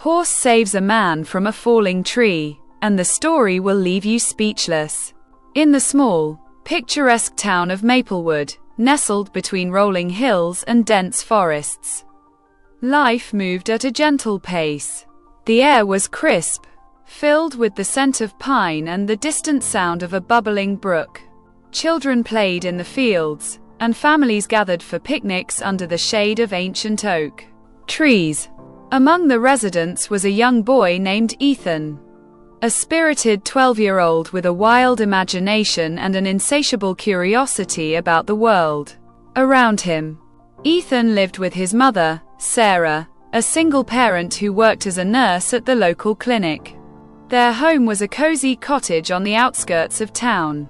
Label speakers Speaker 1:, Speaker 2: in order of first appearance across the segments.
Speaker 1: Horse saves a man from a falling tree, and the story will leave you speechless. In the small, picturesque town of Maplewood, nestled between rolling hills and dense forests, life moved at a gentle pace. The air was crisp, filled with the scent of pine and the distant sound of a bubbling brook. Children played in the fields, and families gathered for picnics under the shade of ancient oak trees. Among the residents was a young boy named Ethan, a spirited 12-year-old with a wild imagination and an insatiable curiosity about the world around him. Ethan lived with his mother, Sarah, a single parent who worked as a nurse at the local clinic. Their home was a cozy cottage on the outskirts of town,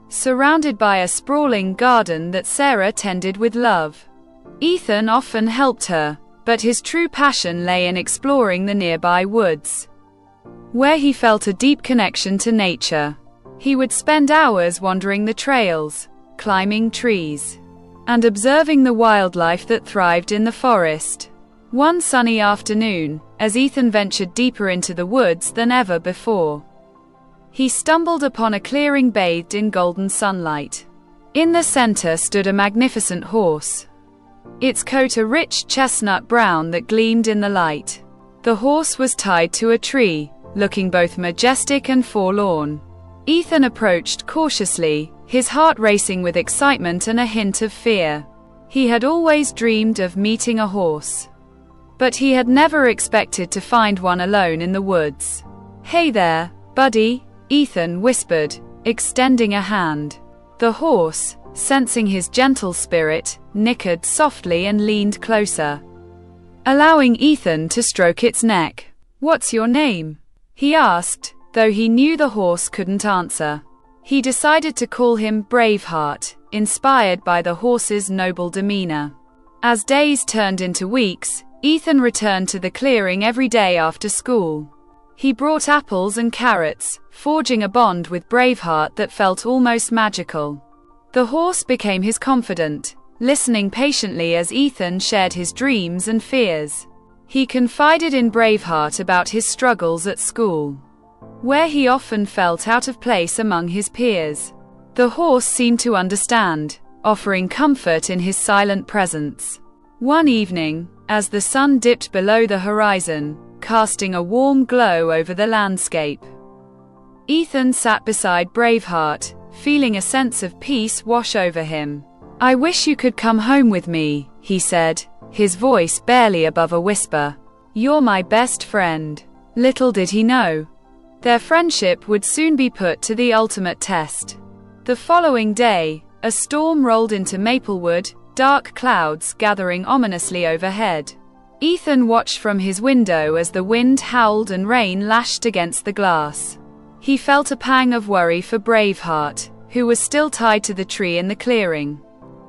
Speaker 1: surrounded by a sprawling garden that Sarah tended with love. Ethan often helped her, but his true passion lay in exploring the nearby woods, where he felt a deep connection to nature. He would spend hours wandering the trails, climbing trees, and observing the wildlife that thrived in the forest. One sunny afternoon, as Ethan ventured deeper into the woods than ever before, he stumbled upon a clearing bathed in golden sunlight. In the center stood a magnificent horse, its coat a rich chestnut brown that gleamed in the light. The horse was tied to a tree, looking both majestic and forlorn. Ethan approached cautiously, his heart racing with excitement and a hint of fear. He had always dreamed of meeting a horse, but he had never expected to find one alone in the woods. "Hey there, buddy," Ethan whispered, extending a hand. The horse, sensing his gentle spirit, nickered softly and leaned closer, allowing Ethan to stroke its neck. "What's your name?" he asked, though he knew the horse couldn't answer. He decided to call him Braveheart, inspired by the horse's noble demeanor. As days turned into weeks, Ethan returned to the clearing every day after school. He brought apples and carrots, forging a bond with Braveheart that felt almost magical. The horse became his confidant, listening patiently as Ethan shared his dreams and fears. He confided in Braveheart about his struggles at school, where he often felt out of place among his peers. The horse seemed to understand, offering comfort in his silent presence. One evening, as the sun dipped below the horizon, casting a warm glow over the landscape, Ethan sat beside Braveheart, feeling a sense of peace wash over him. "I wish you could come home with me," he said, his voice barely above a whisper. "You're my best friend." Little did he know, their friendship would soon be put to the ultimate test. The following day, a storm rolled into Maplewood, dark clouds gathering ominously overhead. Ethan watched from his window as the wind howled and rain lashed against the glass. He felt a pang of worry for Braveheart, who was still tied to the tree in the clearing.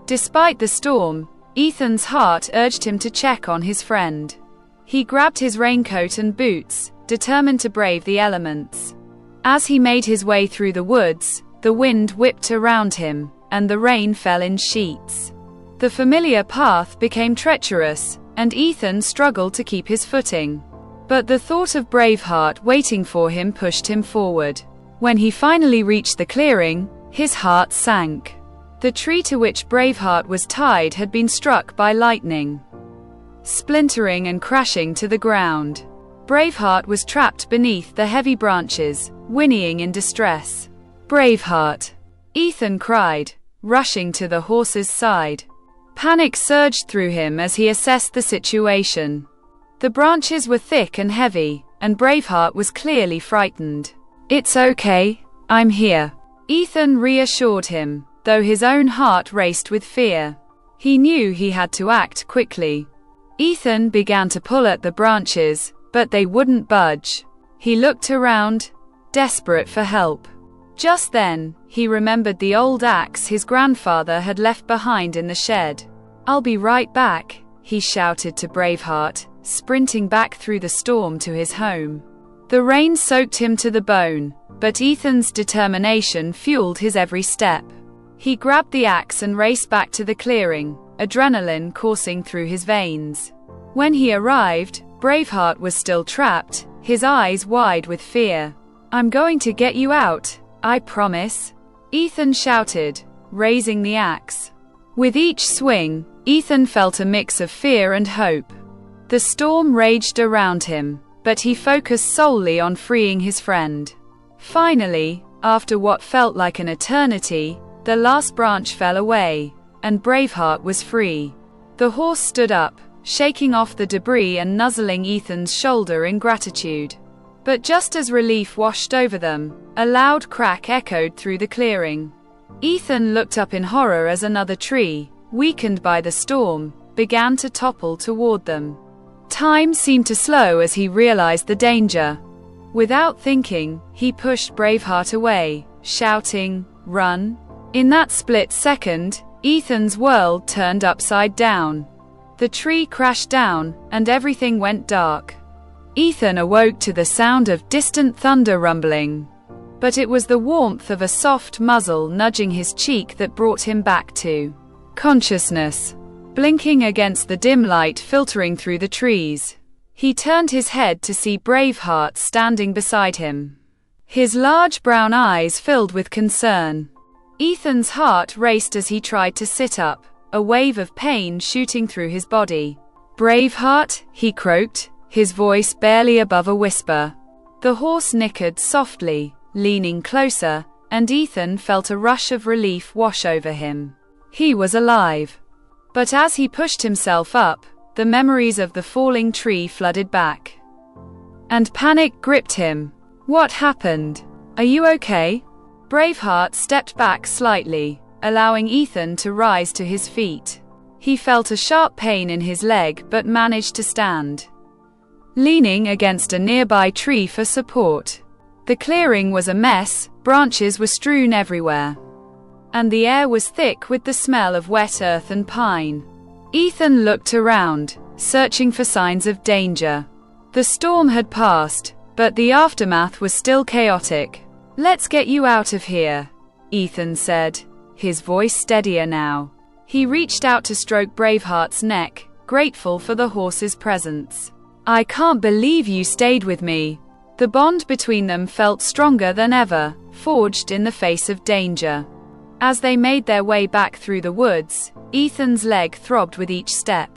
Speaker 1: Despite the storm, Ethan's heart urged him to check on his friend. He grabbed his raincoat and boots, determined to brave the elements. As he made his way through the woods, the wind whipped around him, and the rain fell in sheets. The familiar path became treacherous, and Ethan struggled to keep his footing. But the thought of Braveheart waiting for him pushed him forward. When he finally reached the clearing, his heart sank. The tree to which Braveheart was tied had been struck by lightning, splintering and crashing to the ground. Braveheart was trapped beneath the heavy branches, whinnying in distress. "Braveheart!" Ethan cried, rushing to the horse's side. Panic surged through him as he assessed the situation. The branches were thick and heavy, and Braveheart was clearly frightened. "It's okay, I'm here," Ethan reassured him, though his own heart raced with fear. He knew he had to act quickly. Ethan began to pull at the branches, but they wouldn't budge. He looked around, desperate for help. Just then, he remembered the old axe his grandfather had left behind in the shed. "I'll be right back," he shouted to Braveheart, sprinting back through the storm to his home. The rain soaked him to the bone, but Ethan's determination fueled his every step. He grabbed the axe and raced back to the clearing, adrenaline coursing through his veins. When he arrived, Braveheart was still trapped, his eyes wide with fear. "I'm going to get you out, I promise," Ethan shouted, raising the axe. With each swing, Ethan felt a mix of fear and hope. The storm raged around him, but he focused solely on freeing his friend. Finally, after what felt like an eternity, the last branch fell away, and Braveheart was free. The horse stood up, shaking off the debris and nuzzling Ethan's shoulder in gratitude. But just as relief washed over them, a loud crack echoed through the clearing. Ethan looked up in horror as another tree, weakened by the storm, began to topple toward them. Time seemed to slow as he realized the danger. Without thinking, he pushed Braveheart away, shouting, "Run!" In that split second, Ethan's world turned upside down. The tree crashed down, and everything went dark. Ethan awoke to the sound of distant thunder rumbling. But it was the warmth of a soft muzzle nudging his cheek that brought him back to consciousness. Blinking against the dim light filtering through the trees, he turned his head to see Braveheart standing beside him. His large brown eyes filled with concern. Ethan's heart raced as he tried to sit up, a wave of pain shooting through his body. "Braveheart," he croaked, his voice barely above a whisper. The horse nickered softly, leaning closer, and Ethan felt a rush of relief wash over him. He was alive. But as he pushed himself up, the memories of the falling tree flooded back. And panic gripped him. "What happened? Are you okay?" Braveheart stepped back slightly, allowing Ethan to rise to his feet. He felt a sharp pain in his leg but managed to stand, leaning against a nearby tree for support. The clearing was a mess, branches were strewn everywhere, and the air was thick with the smell of wet earth and pine. Ethan looked around, searching for signs of danger. The storm had passed, but the aftermath was still chaotic. "Let's get you out of here," Ethan said, his voice steadier now. He reached out to stroke Braveheart's neck, grateful for the horse's presence. "I can't believe you stayed with me." The bond between them felt stronger than ever, forged in the face of danger. As they made their way back through the woods, Ethan's leg throbbed with each step.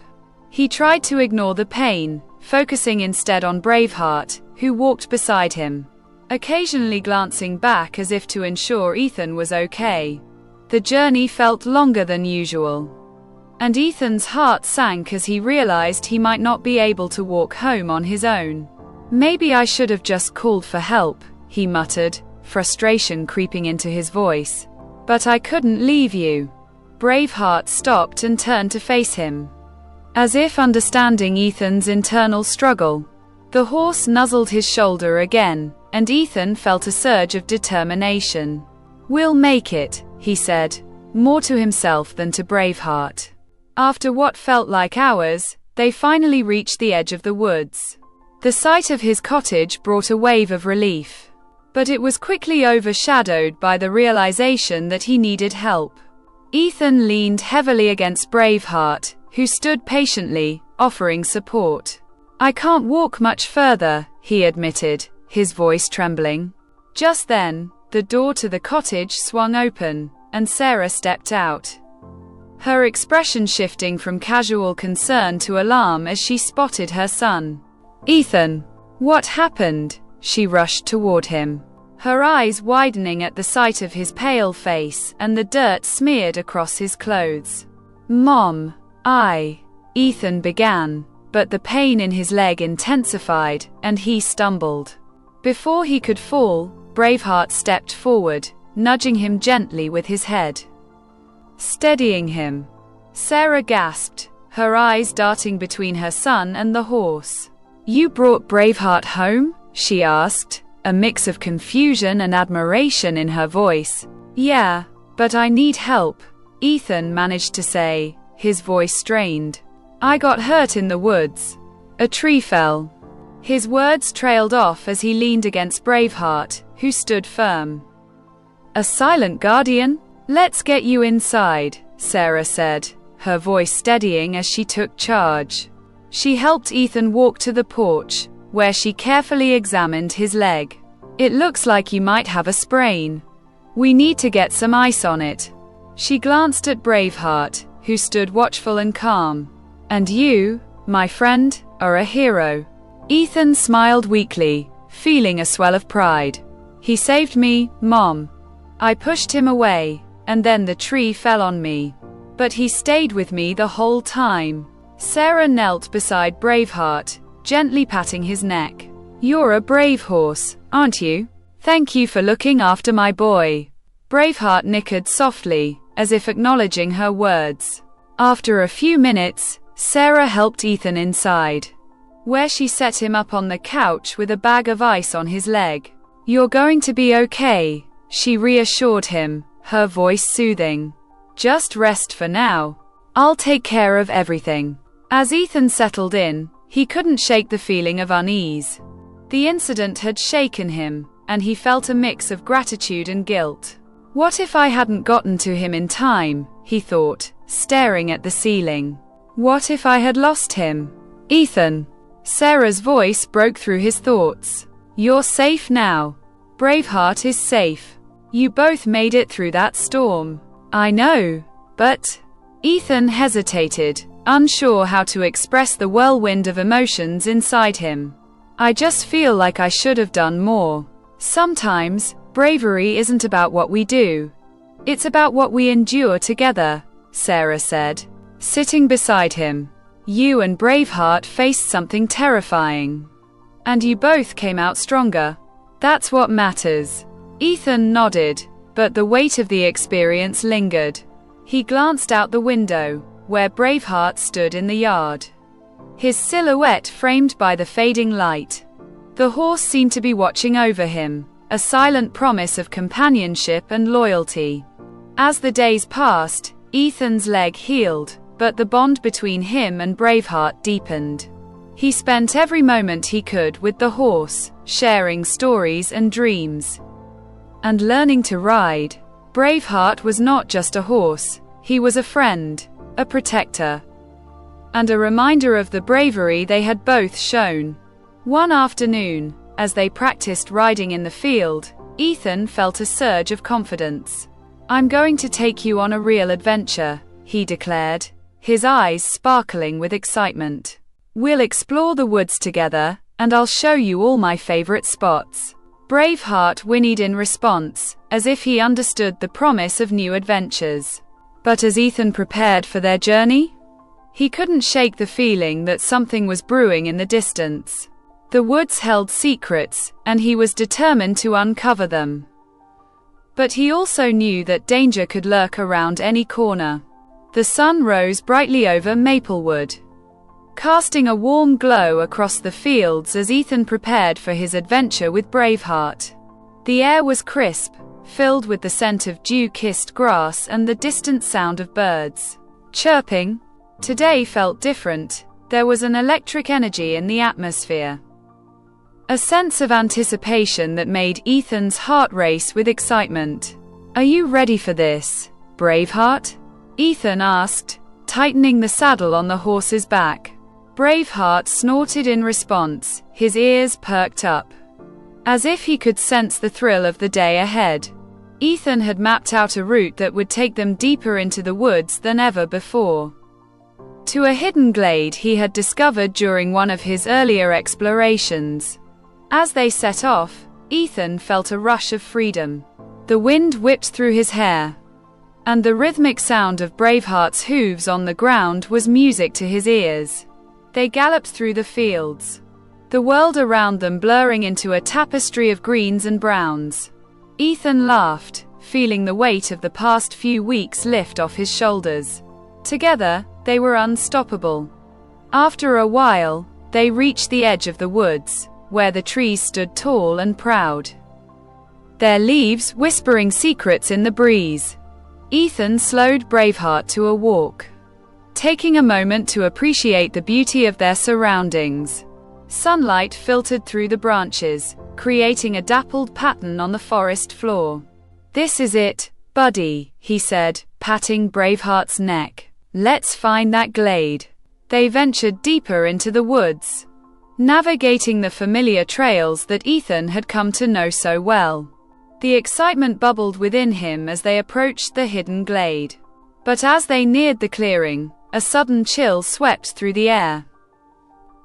Speaker 1: He tried to ignore the pain, focusing instead on Braveheart, who walked beside him, occasionally glancing back as if to ensure Ethan was okay. The journey felt longer than usual, and Ethan's heart sank as he realized he might not be able to walk home on his own. "Maybe I should have just called for help," he muttered, frustration creeping into his voice. "But I couldn't leave you." Braveheart stopped and turned to face him, as if understanding Ethan's internal struggle. The horse nuzzled his shoulder again, and Ethan felt a surge of determination. "We'll make it," he said, more to himself than to Braveheart. After what felt like hours, they finally reached the edge of the woods. The sight of his cottage brought a wave of relief, but it was quickly overshadowed by the realization that he needed help. Ethan leaned heavily against Braveheart, who stood patiently, offering support. "I can't walk much further," he admitted, his voice trembling. Just then, the door to the cottage swung open, and Sarah stepped out, her expression shifting from casual concern to alarm as she spotted her son. "Ethan, what happened?" She rushed toward him, her eyes widening at the sight of his pale face and the dirt smeared across his clothes. "Mom, Ethan began, but the pain in his leg intensified, and he stumbled. Before he could fall, Braveheart stepped forward, nudging him gently with his head, steadying him. Sarah gasped, her eyes darting between her son and the horse. "You brought Braveheart home?" she asked, a mix of confusion and admiration in her voice. "Yeah, but I need help," Ethan managed to say, his voice strained. "I got hurt in the woods. A tree fell." His words trailed off as he leaned against Braveheart, who stood firm. "A silent guardian? Let's get you inside," Sarah said, her voice steadying as she took charge. She helped Ethan walk to the porch, where she carefully examined his leg. "It looks like you might have a sprain. We need to get some ice on it." She glanced at Braveheart, who stood watchful and calm. "And you, my friend, are a hero." Ethan smiled weakly, feeling a swell of pride. "He saved me, Mom. I pushed him away, and then the tree fell on me. But he stayed with me the whole time." Sarah knelt beside Braveheart, gently patting his neck. "You're a brave horse, aren't you? Thank you for looking after my boy." Braveheart nickered softly, as if acknowledging her words. After a few minutes, Sarah helped Ethan inside, where she set him up on the couch with a bag of ice on his leg. "You're going to be okay," she reassured him, her voice soothing. "Just rest for now. I'll take care of everything." As Ethan settled in, he couldn't shake the feeling of unease. The incident had shaken him, and he felt a mix of gratitude and guilt. "What if I hadn't gotten to him in time?" he thought, staring at the ceiling. "What if I had lost him?" "Ethan!" Sarah's voice broke through his thoughts. "You're safe now. Braveheart is safe. You both made it through that storm." "I know, but..." Ethan hesitated, unsure how to express the whirlwind of emotions inside him. "I just feel like I should have done more. Sometimes, bravery isn't about what we do. It's about what we endure together," Sarah said, sitting beside him. "You and Braveheart faced something terrifying. And you both came out stronger. That's what matters." Ethan nodded, but the weight of the experience lingered. He glanced out the window, where Braveheart stood in the yard, his silhouette framed by the fading light. The horse seemed to be watching over him, a silent promise of companionship and loyalty. As the days passed, Ethan's leg healed, but the bond between him and Braveheart deepened. He spent every moment he could with the horse, sharing stories and dreams, and learning to ride. Braveheart was not just a horse, he was a friend, a protector, and a reminder of the bravery they had both shown. One afternoon, as they practiced riding in the field, Ethan felt a surge of confidence. "I'm going to take you on a real adventure," he declared, his eyes sparkling with excitement. "We'll explore the woods together, and I'll show you all my favorite spots." Braveheart whinnied in response, as if he understood the promise of new adventures. But as Ethan prepared for their journey, he couldn't shake the feeling that something was brewing in the distance. The woods held secrets, and he was determined to uncover them. But he also knew that danger could lurk around any corner. The sun rose brightly over Maplewood, casting a warm glow across the fields as Ethan prepared for his adventure with Braveheart. The air was crisp, filled with the scent of dew-kissed grass and the distant sound of birds chirping. Today felt different. There was an electric energy in the atmosphere, a sense of anticipation that made Ethan's heart race with excitement. "Are you ready for this, Braveheart?" Ethan asked, tightening the saddle on the horse's back. Braveheart snorted in response, his ears perked up, as if he could sense the thrill of the day ahead. Ethan had mapped out a route that would take them deeper into the woods than ever before, to a hidden glade he had discovered during one of his earlier explorations. As they set off, Ethan felt a rush of freedom. The wind whipped through his hair, and the rhythmic sound of Braveheart's hooves on the ground was music to his ears. They galloped through the fields, the world around them blurring into a tapestry of greens and browns. Ethan laughed, feeling the weight of the past few weeks lift off his shoulders. Together, they were unstoppable. After a while, they reached the edge of the woods, where the trees stood tall and proud, their leaves whispering secrets in the breeze. Ethan slowed Braveheart to a walk, taking a moment to appreciate the beauty of their surroundings. Sunlight filtered through the branches, creating a dappled pattern on the forest floor. "This is it, buddy," he said, patting Braveheart's neck. "Let's find that glade." They ventured deeper into the woods, navigating the familiar trails that Ethan had come to know so well. The excitement bubbled within him as they approached the hidden glade. But as they neared the clearing, a sudden chill swept through the air,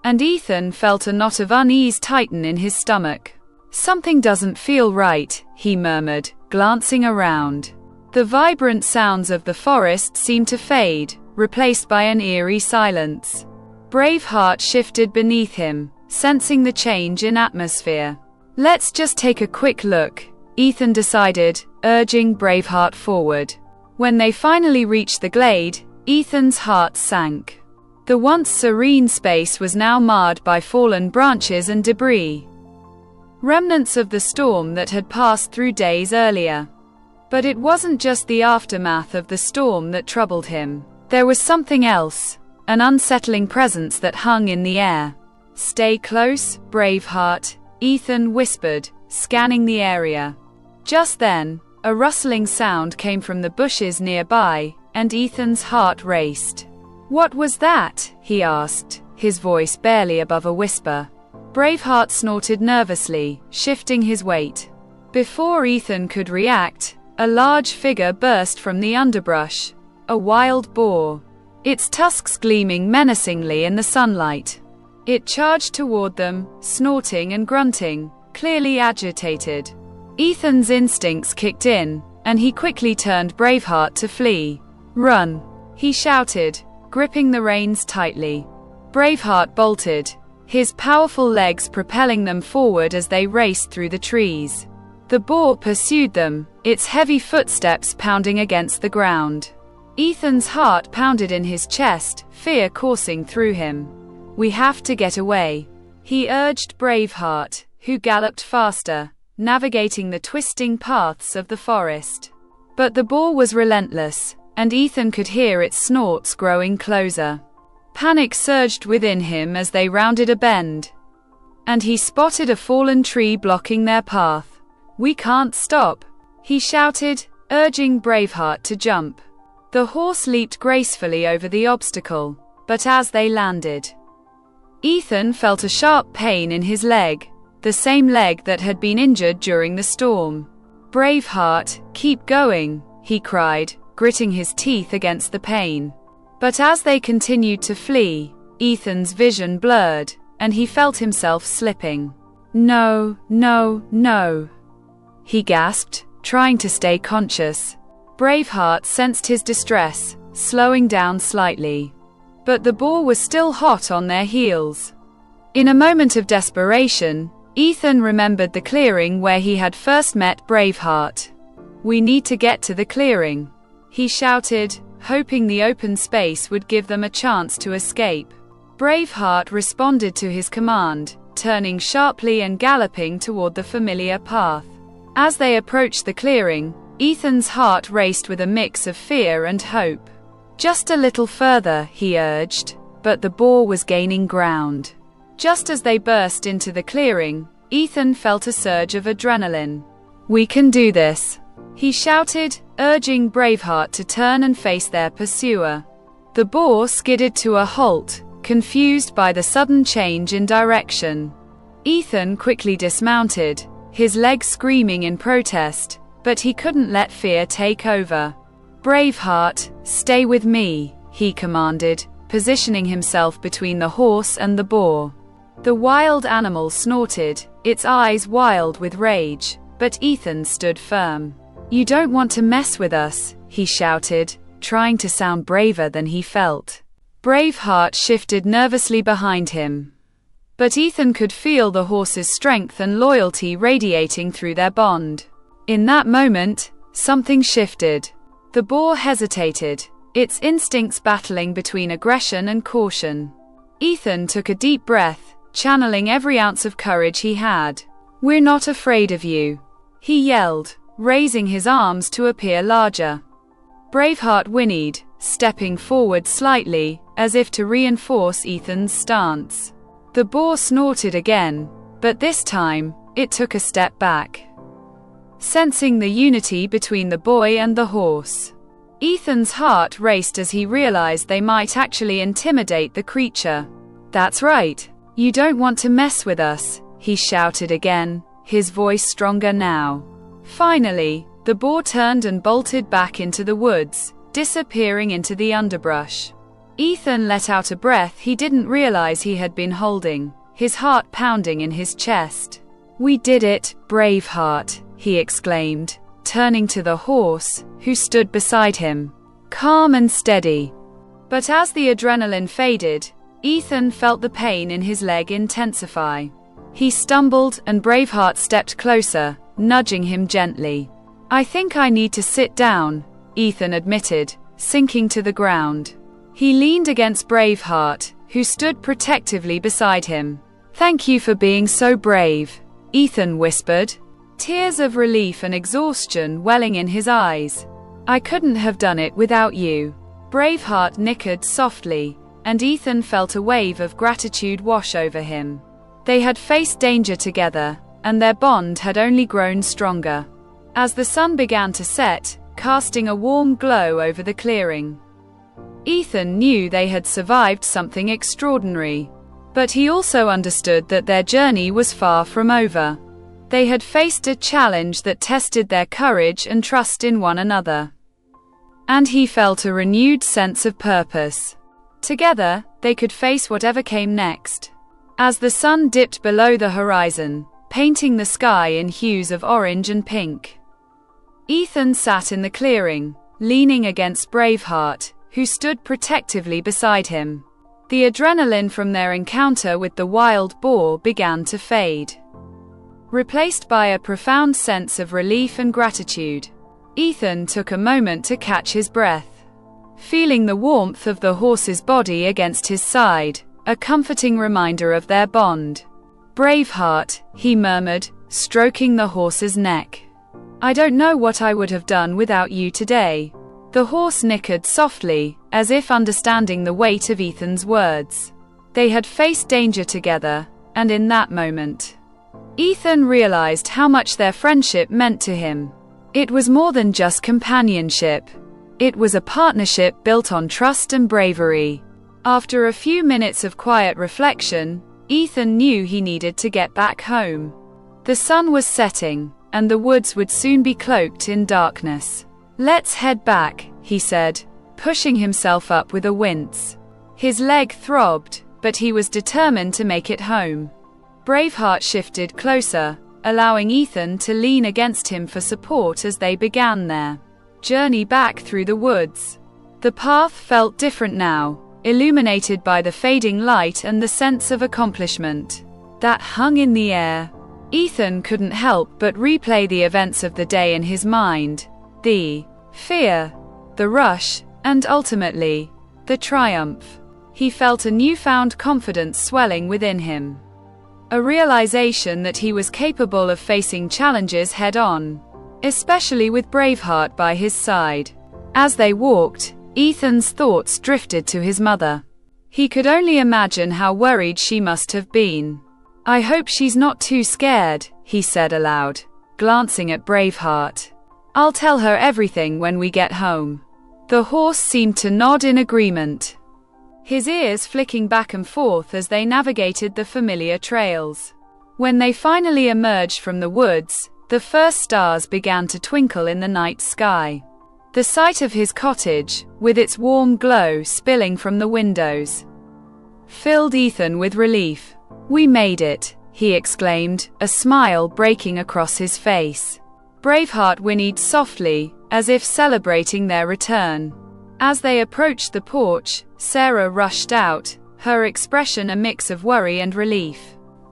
Speaker 1: and Ethan felt a knot of unease tighten in his stomach. "Something doesn't feel right," he murmured, glancing around. The vibrant sounds of the forest seemed to fade, replaced by an eerie silence. Braveheart shifted beneath him, sensing the change in atmosphere. "Let's just take a quick look," Ethan decided, urging Braveheart forward. When they finally reached the glade, Ethan's heart sank. The once serene space was now marred by fallen branches and debris, remnants of the storm that had passed through days earlier. But it wasn't just the aftermath of the storm that troubled him. There was something else, an unsettling presence that hung in the air. "Stay close, Braveheart," Ethan whispered, scanning the area. Just then, a rustling sound came from the bushes nearby, and Ethan's heart raced. "What was that?" he asked, his voice barely above a whisper. Braveheart snorted nervously, shifting his weight. Before Ethan could react, a large figure burst from the underbrush. A wild boar, its tusks gleaming menacingly in the sunlight. It charged toward them, snorting and grunting, clearly agitated. Ethan's instincts kicked in, and he quickly turned Braveheart to flee. "Run!" he shouted, gripping the reins tightly. Braveheart bolted, his powerful legs propelling them forward as they raced through the trees. The boar pursued them, its heavy footsteps pounding against the ground. Ethan's heart pounded in his chest, fear coursing through him. "We have to get away," he urged Braveheart, who galloped faster, navigating the twisting paths of the forest. But the boar was relentless, and Ethan could hear its snorts growing closer. Panic surged within him as they rounded a bend, and he spotted a fallen tree blocking their path. "We can't stop," he shouted, urging Braveheart to jump. The horse leaped gracefully over the obstacle, but as they landed, Ethan felt a sharp pain in his leg, the same leg that had been injured during the storm. "Braveheart, keep going," he cried, gritting his teeth against the pain. But as they continued to flee, Ethan's vision blurred, and he felt himself slipping. "No, no, no," he gasped, trying to stay conscious. Braveheart sensed his distress, slowing down slightly. But the boar was still hot on their heels. In a moment of desperation, Ethan remembered the clearing where he had first met Braveheart. "We need to get to the clearing," he shouted, hoping the open space would give them a chance to escape. Braveheart responded to his command, turning sharply and galloping toward the familiar path. As they approached the clearing, Ethan's heart raced with a mix of fear and hope. "Just a little further," he urged, but the boar was gaining ground. Just as they burst into the clearing, Ethan felt a surge of adrenaline. "We can do this," he shouted, urging Braveheart to turn and face their pursuer. The boar skidded to a halt, confused by the sudden change in direction. Ethan quickly dismounted, his legs screaming in protest, but he couldn't let fear take over. "Braveheart, stay with me," he commanded, positioning himself between the horse and the boar. The wild animal snorted, its eyes wild with rage, but Ethan stood firm. "You don't want to mess with us," he shouted, trying to sound braver than he felt. Braveheart shifted nervously behind him, but Ethan could feel the horse's strength and loyalty radiating through their bond. In that moment, something shifted. The boar hesitated, its instincts battling between aggression and caution. Ethan took a deep breath, channeling every ounce of courage he had. "We're not afraid of you," he yelled, raising his arms to appear larger. Braveheart whinnied, stepping forward slightly, as if to reinforce Ethan's stance. The boar snorted again, but this time, it took a step back, sensing the unity between the boy and the horse. Ethan's heart raced as he realized they might actually intimidate the creature. "That's right. You don't want to mess with us," he shouted again, his voice stronger now. Finally, the boar turned and bolted back into the woods, disappearing into the underbrush. Ethan let out a breath he didn't realize he had been holding, his heart pounding in his chest. "We did it, Braveheart," he exclaimed, turning to the horse, who stood beside him, calm and steady. But as the adrenaline faded, Ethan felt the pain in his leg intensify. He stumbled, and Braveheart stepped closer, nudging him gently. "I think I need to sit down," Ethan admitted, sinking to the ground. He leaned against Braveheart, who stood protectively beside him. "Thank you for being so brave," Ethan whispered, tears of relief and exhaustion welling in his eyes. "I couldn't have done it without you." Braveheart nickered softly, and Ethan felt a wave of gratitude wash over him. They had faced danger together, and their bond had only grown stronger. As the sun began to set, casting a warm glow over the clearing, Ethan knew they had survived something extraordinary. But he also understood that their journey was far from over. They had faced a challenge that tested their courage and trust in one another. And he felt a renewed sense of purpose. Together, they could face whatever came next. As the sun dipped below the horizon, painting the sky in hues of orange and pink, Ethan sat in the clearing, leaning against Braveheart, who stood protectively beside him. The adrenaline from their encounter with the wild boar began to fade, replaced by a profound sense of relief and gratitude. Ethan took a moment to catch his breath, feeling the warmth of the horse's body against his side, a comforting reminder of their bond. "Braveheart," he murmured, stroking the horse's neck. "I don't know what I would have done without you today." The horse nickered softly, as if understanding the weight of Ethan's words. They had faced danger together, and in that moment, Ethan realized how much their friendship meant to him. It was more than just companionship. It was a partnership built on trust and bravery. After a few minutes of quiet reflection, Ethan knew he needed to get back home. The sun was setting, and the woods would soon be cloaked in darkness. "Let's head back," he said, pushing himself up with a wince. His leg throbbed, but he was determined to make it home. Braveheart shifted closer, allowing Ethan to lean against him for support as they began their journey back through the woods. The path felt different now, illuminated by the fading light and the sense of accomplishment that hung in the air. Ethan couldn't help but replay the events of the day in his mind. The fear, the rush, and ultimately, the triumph. He felt a newfound confidence swelling within him. A realization that he was capable of facing challenges head-on, especially with Braveheart by his side. As they walked, Ethan's thoughts drifted to his mother. He could only imagine how worried she must have been. "I hope she's not too scared," he said aloud, glancing at Braveheart. "I'll tell her everything when we get home." The horse seemed to nod in agreement, his ears flicking back and forth as they navigated the familiar trails. When they finally emerged from the woods, the first stars began to twinkle in the night sky. The sight of his cottage, with its warm glow spilling from the windows, filled Ethan with relief. "We made it," he exclaimed, a smile breaking across his face. Braveheart whinnied softly, as if celebrating their return. As they approached the porch, Sarah rushed out, her expression a mix of worry and relief.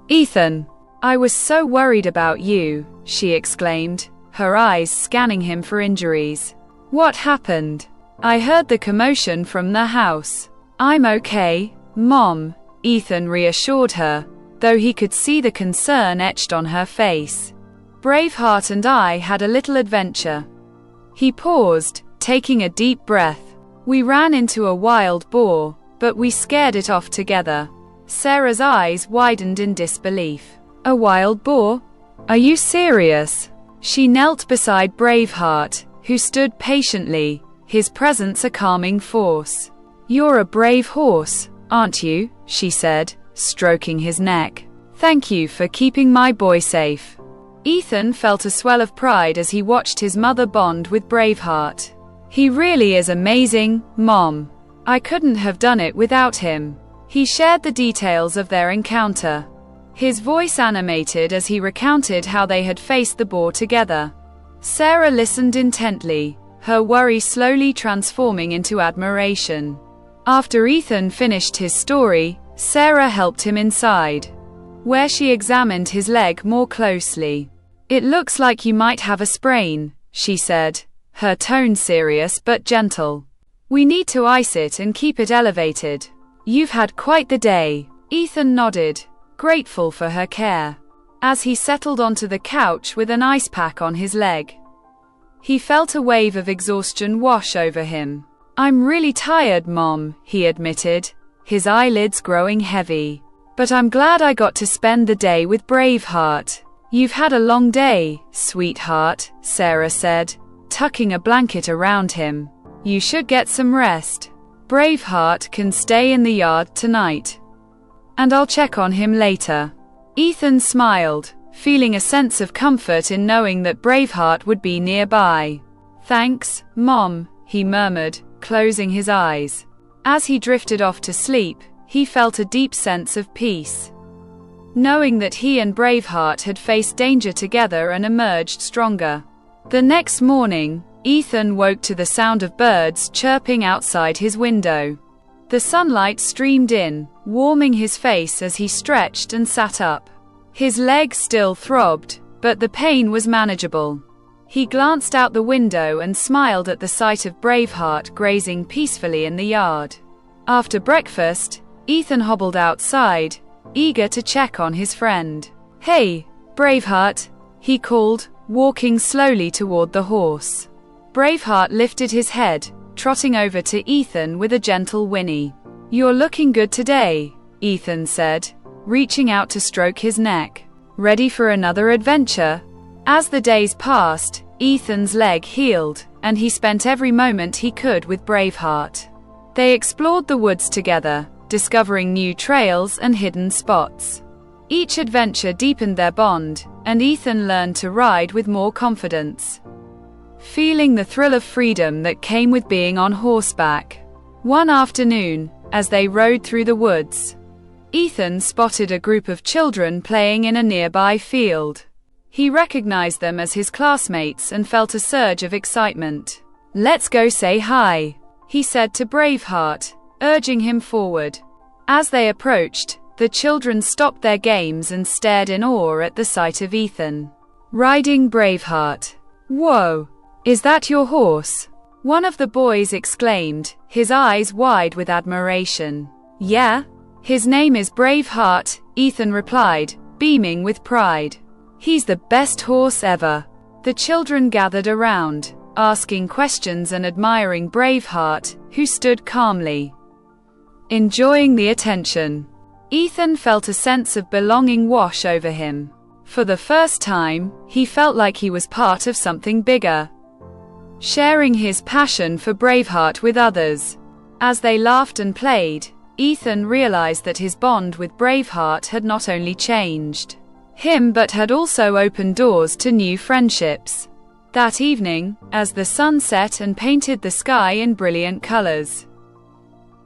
Speaker 1: "Ethan, I was so worried about you," she exclaimed, her eyes scanning him for injuries. "What happened?" "I heard the commotion from the house." "I'm okay, Mom," Ethan reassured her, though he could see the concern etched on her face. "Braveheart and I had a little adventure." He paused, taking a deep breath. "We ran into a wild boar, but we scared it off together." Sarah's eyes widened in disbelief. "A wild boar? Are you serious?" She knelt beside Braveheart, who stood patiently, his presence a calming force. "You're a brave horse, aren't you?" she said, stroking his neck. "Thank you for keeping my boy safe." Ethan felt a swell of pride as he watched his mother bond with Braveheart. "He really is amazing, Mom. I couldn't have done it without him." He shared the details of their encounter. His voice animated as he recounted how they had faced the boar together. Sarah listened intently, her worry slowly transforming into admiration. After Ethan finished his story, Sarah helped him inside, where she examined his leg more closely. "It looks like you might have a sprain," she said, her tone serious but gentle. "We need to ice it and keep it elevated." "You've had quite the day." Ethan nodded, grateful for her care. As he settled onto the couch with an ice pack on his leg, he felt a wave of exhaustion wash over him. "I'm really tired, Mom," he admitted, his eyelids growing heavy. "But I'm glad I got to spend the day with Braveheart." "You've had a long day, sweetheart," Sarah said, tucking a blanket around him. "You should get some rest. Braveheart can stay in the yard tonight, and I'll check on him later." Ethan smiled, feeling a sense of comfort in knowing that Braveheart would be nearby. "Thanks, Mom," he murmured, closing his eyes. As he drifted off to sleep, he felt a deep sense of peace, knowing that he and Braveheart had faced danger together and emerged stronger. The next morning, Ethan woke to the sound of birds chirping outside his window. The sunlight streamed in, warming his face as he stretched and sat up. His leg still throbbed, but the pain was manageable. He glanced out the window and smiled at the sight of Braveheart grazing peacefully in the yard. After breakfast, Ethan hobbled outside, eager to check on his friend. "Hey, Braveheart," he called, walking slowly toward the horse. Braveheart lifted his head, trotting over to Ethan with a gentle whinny. "You're looking good today," Ethan said, reaching out to stroke his neck. "Ready for another adventure?" As the days passed, Ethan's leg healed, and he spent every moment he could with Braveheart. They explored the woods together, discovering new trails and hidden spots. Each adventure deepened their bond, and Ethan learned to ride with more confidence, feeling the thrill of freedom that came with being on horseback. One afternoon, as they rode through the woods, Ethan spotted a group of children playing in a nearby field. He recognized them as his classmates and felt a surge of excitement. "Let's go say hi," he said to Braveheart, urging him forward. As they approached, the children stopped their games and stared in awe at the sight of Ethan riding Braveheart. "Whoa! Is that your horse?" one of the boys exclaimed, his eyes wide with admiration. "Yeah. His name is Braveheart," Ethan replied, beaming with pride. "He's the best horse ever." The children gathered around, asking questions and admiring Braveheart, who stood calmly, enjoying the attention. Ethan felt a sense of belonging wash over him. For the first time, he felt like he was part of something bigger, sharing his passion for Braveheart with others. As they laughed and played, Ethan realized that his bond with Braveheart had not only changed him but had also opened doors to new friendships. That evening, as the sun set and painted the sky in brilliant colors,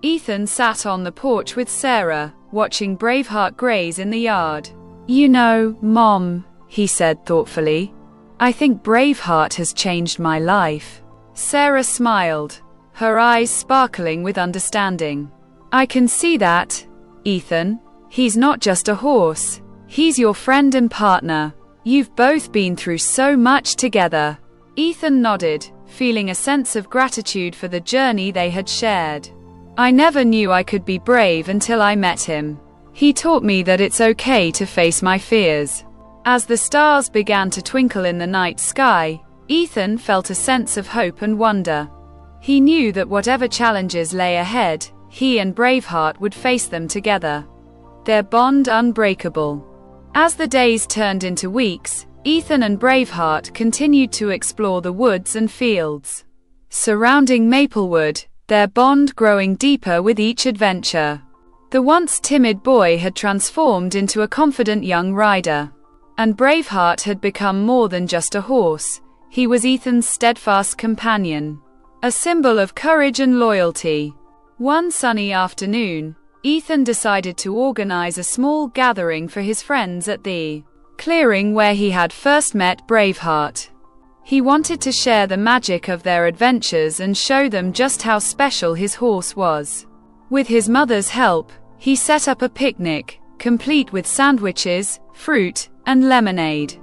Speaker 1: Ethan sat on the porch with Sarah, watching Braveheart graze in the yard. "You know, Mom," he said thoughtfully, "I think Braveheart has changed my life." Sarah smiled, her eyes sparkling with understanding. "I can see that, Ethan. He's not just a horse. He's your friend and partner. You've both been through so much together." Ethan nodded, feeling a sense of gratitude for the journey they had shared. "I never knew I could be brave until I met him. He taught me that it's okay to face my fears." As the stars began to twinkle in the night sky, Ethan felt a sense of hope and wonder. He knew that whatever challenges lay ahead, he and Braveheart would face them together, their bond unbreakable. As the days turned into weeks, Ethan and Braveheart continued to explore the woods and fields. surrounding Maplewood, their bond growing deeper with each adventure. The once timid boy had transformed into a confident young rider. And Braveheart had become more than just a horse. He was Ethan's steadfast companion, a symbol of courage and loyalty. One sunny afternoon, Ethan decided to organize a small gathering for his friends at the clearing where he had first met Braveheart. He wanted to share the magic of their adventures and show them just how special his horse was. With his mother's help, he set up a picnic, complete with sandwiches, fruit, and lemonade,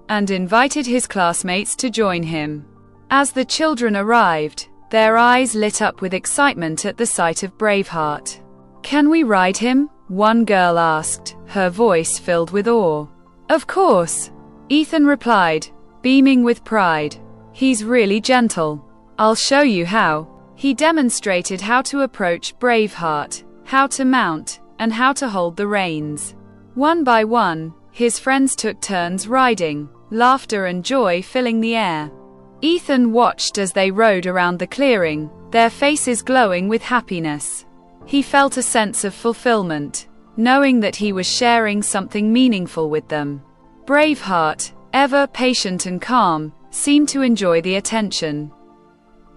Speaker 1: and invited his classmates to join him. As the children arrived, their eyes lit up with excitement at the sight of Braveheart. "Can we ride him?" one girl asked, her voice filled with awe. "Of course," Ethan replied, beaming with pride. "He's really gentle. I'll show you how." He demonstrated how to approach Braveheart, how to mount, and how to hold the reins. One by one, his friends took turns riding, laughter and joy filling the air. Ethan watched as they rode around the clearing, their faces glowing with happiness. He felt a sense of fulfillment, knowing that he was sharing something meaningful with them. Braveheart, ever patient and calm, seemed to enjoy the attention,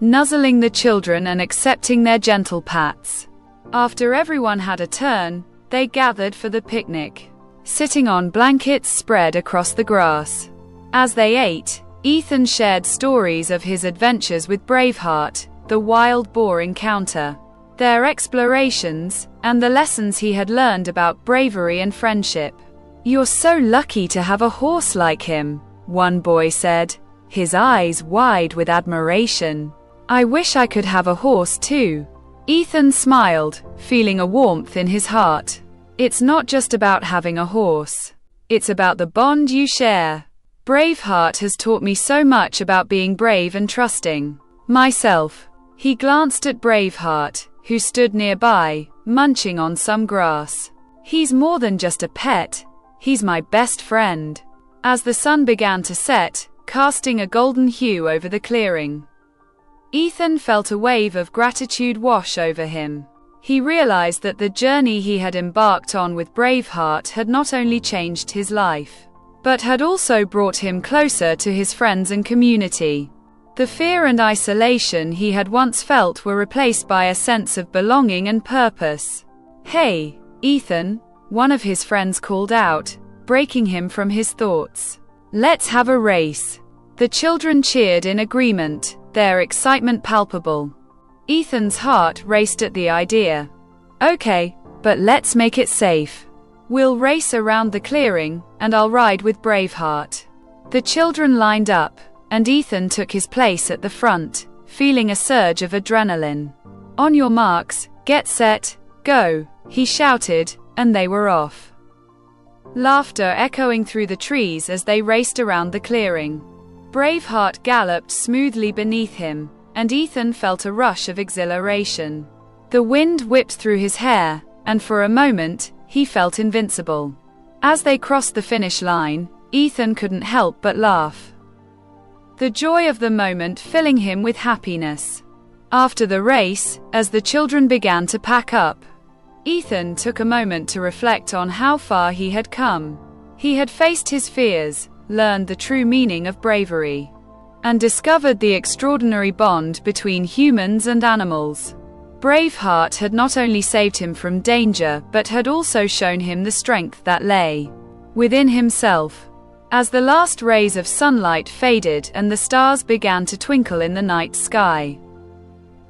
Speaker 1: nuzzling the children and accepting their gentle pats. After everyone had a turn, they gathered for the picnic, sitting on blankets spread across the grass. As they ate, Ethan shared stories of his adventures with Braveheart, the wild boar encounter, their explorations, and the lessons he had learned about bravery and friendship. "You're so lucky to have a horse like him," one boy said, his eyes wide with admiration. "I wish I could have a horse too." Ethan smiled, feeling a warmth in his heart. It's not just about having a horse. It's about the bond you share. Braveheart has taught me so much about being brave and trusting myself. He glanced at Braveheart, who stood nearby, munching on some grass. "He's more than just a pet. He's my best friend." As the sun began to set, casting a golden hue over the clearing, Ethan felt a wave of gratitude wash over him. He realized that the journey he had embarked on with Braveheart had not only changed his life, but had also brought him closer to his friends and community. The fear and isolation he had once felt were replaced by a sense of belonging and purpose. "Hey, Ethan," one of his friends called out, breaking him from his thoughts. "Let's have a race." The children cheered in agreement, their excitement palpable. Ethan's heart raced at the idea. "Okay, but let's make it safe. We'll race around the clearing, and I'll ride with Braveheart." The children lined up, and Ethan took his place at the front, feeling a surge of adrenaline. "On your marks, get set, go," he shouted, and they were off. Laughter echoing through the trees as they raced around the clearing. Braveheart galloped smoothly beneath him, and Ethan felt a rush of exhilaration. The wind whipped through his hair, and for a moment, he felt invincible. As they crossed the finish line, Ethan couldn't help but laugh, the joy of the moment filling him with happiness. After the race, as the children began to pack up, Ethan took a moment to reflect on how far he had come. He had faced his fears, learned the true meaning of bravery, and discovered the extraordinary bond between humans and animals. Braveheart had not only saved him from danger but had also shown him the strength that lay within himself. As the last rays of sunlight faded and the stars began to twinkle in the night sky,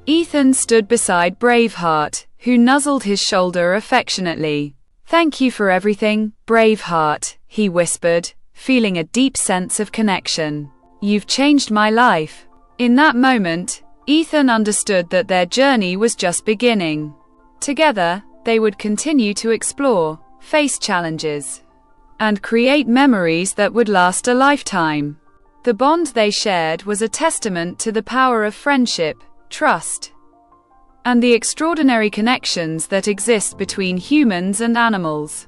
Speaker 1: Ethan stood beside Braveheart, who nuzzled his shoulder affectionately. "Thank you for everything, Braveheart," he whispered, feeling a deep sense of connection. "You've changed my life." In that moment, Ethan understood that their journey was just beginning. Together, they would continue to explore, face challenges, and create memories that would last a lifetime. The bond they shared was a testament to the power of friendship, trust, and the extraordinary connections that exist between humans and animals.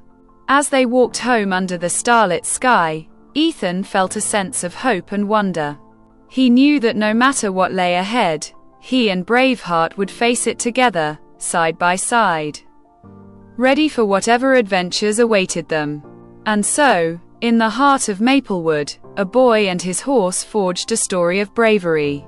Speaker 1: As they walked home under the starlit sky, Ethan felt a sense of hope and wonder. He knew that no matter what lay ahead, he and Braveheart would face it together, side by side, ready for whatever adventures awaited them. And so, in the heart of Maplewood, a boy and his horse forged a story of bravery,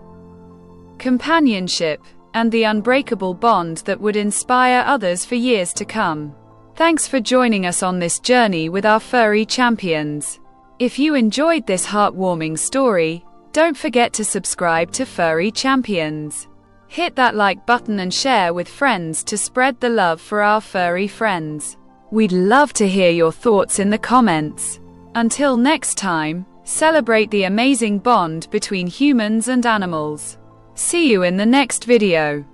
Speaker 1: companionship, and the unbreakable bond that would inspire others for years to come. Thanks for joining us on this journey with our furry champions. If you enjoyed this heartwarming story, don't forget to subscribe to Furry Champions. Hit that like button and share with friends to spread the love for our furry friends. We'd love to hear your thoughts in the comments. Until next time, celebrate the amazing bond between humans and animals. See you in the next video.